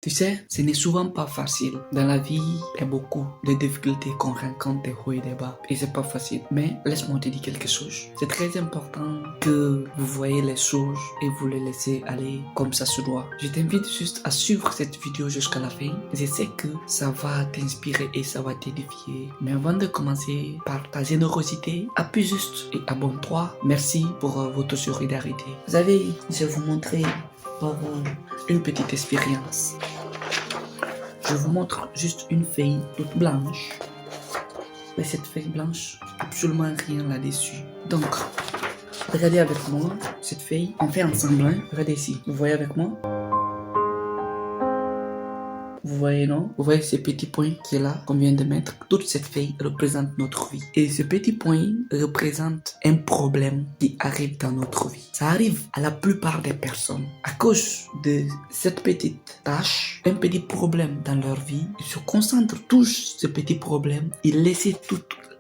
Tu sais, ce n'est souvent pas facile. Dans la vie, il y a beaucoup de difficultés qu'on rencontre, des hauts et des bas. Et c'est pas facile. Mais laisse-moi te dire quelque chose. C'est très important que vous voyez les choses et vous les laissez aller comme ça se doit. Je t'invite juste à suivre cette vidéo jusqu'à la fin. Je sais que ça va t'inspirer et ça va t'édifier. Mais avant de commencer, par ta générosité, appuie juste et abonne-toi. Merci pour votre solidarité. Vous savez, je vais vous montrer par une petite expérience. Je vous montre juste une feuille toute blanche. Mais cette feuille blanche, absolument rien là-dessus. Donc, regardez avec moi cette feuille. On fait ensemble, hein? Regardez ici. Vous voyez avec moi? Vous voyez, non? Vous voyez ce petit point qui est là, qu'on vient de mettre? Toute cette feuille représente notre vie. Et ce petit point représente un problème qui arrive dans notre vie. Ça arrive à la plupart des personnes. À cause de cette petite tâche, un petit problème dans leur vie, ils se concentrent tous ce petit problème et laissent tout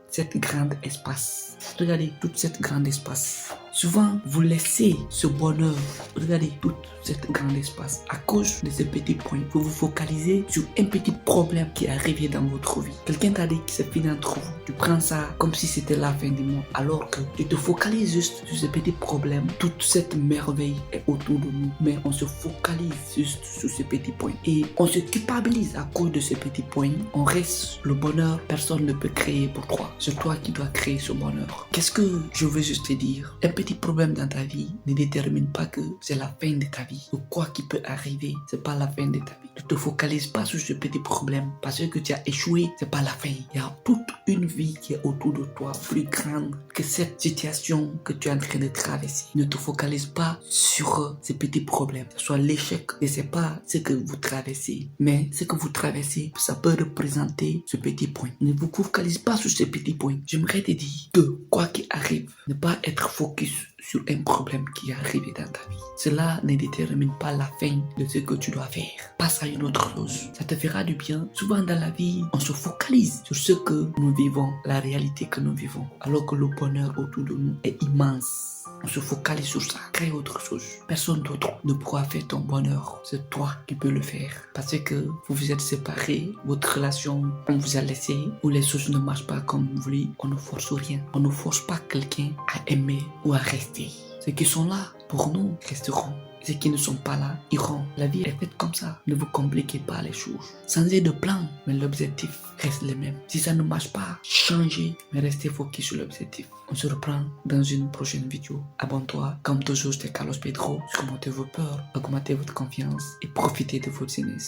cet grand espace. Regardez tout cet grand espace. Souvent, vous laissez ce bonheur, regardez tout cet grand espace à cause de ce petit point. Vous vous focalisez sur un petit problème qui est arrivé dans votre vie. Quelqu'un t'a dit que c'est fini entre vous. Tu prends ça comme si c'était la fin du monde. Alors que tu te focalises juste sur ce petit problème. Toute cette merveille est autour de nous. Mais on se focalise juste sur ce petit point. Et on se culpabilise à cause de ce petit point. On reste le bonheur. Personne ne peut créer pour toi. C'est toi qui dois créer ce bonheur. Qu'est-ce que je veux juste te dire? Un petit problème dans ta vie ne détermine pas que c'est la fin de ta vie. Ou quoi qui peut arriver, c'est pas la fin de ta vie. Ne te focalise pas sur ce petit problème parce que tu as échoué, c'est pas la fin. Il y a toute une vie qui est autour de toi, plus grande que cette situation que tu es en train de traverser. Ne te focalise pas sur ces petits problèmes. Que ce soit l'échec, et c'est pas ce que vous traversez, mais ce que vous traversez, ça peut représenter ce petit point. Ne vous focalise pas sur ce petit point. J'aimerais te dire que quoi qu'il arrive, ne pas être focus sur un problème qui est arrivé dans ta vie. Cela ne détermine pas la fin de ce que tu dois faire. Passe à une autre chose. Ça te fera du bien. Souvent dans la vie, on se focalise sur ce que nous vivons, la réalité que nous vivons, alors que le bonheur autour de nous est immense. On se focalise sur ça, crée autre chose. Personne d'autre ne pourra faire ton bonheur. C'est toi qui peux le faire. Parce que vous vous êtes séparés, votre relation, on vous a laissé, ou les choses ne marchent pas comme vous voulez, on ne force rien. On ne force pas quelqu'un à aimer ou à rester. Ceux qui sont là pour nous resteront. Ceux qui ne sont pas là iront. La vie est faite comme ça. Ne vous compliquez pas les choses. Changez de plan, mais l'objectif reste le même. Si ça ne marche pas, changez, mais restez focus sur l'objectif. On se reprend dans une prochaine vidéo. Abonne-toi. Comme toujours, c'était Carlos Pedro. Surmontez vos peurs, augmentez votre confiance et profitez de votre jeunesse.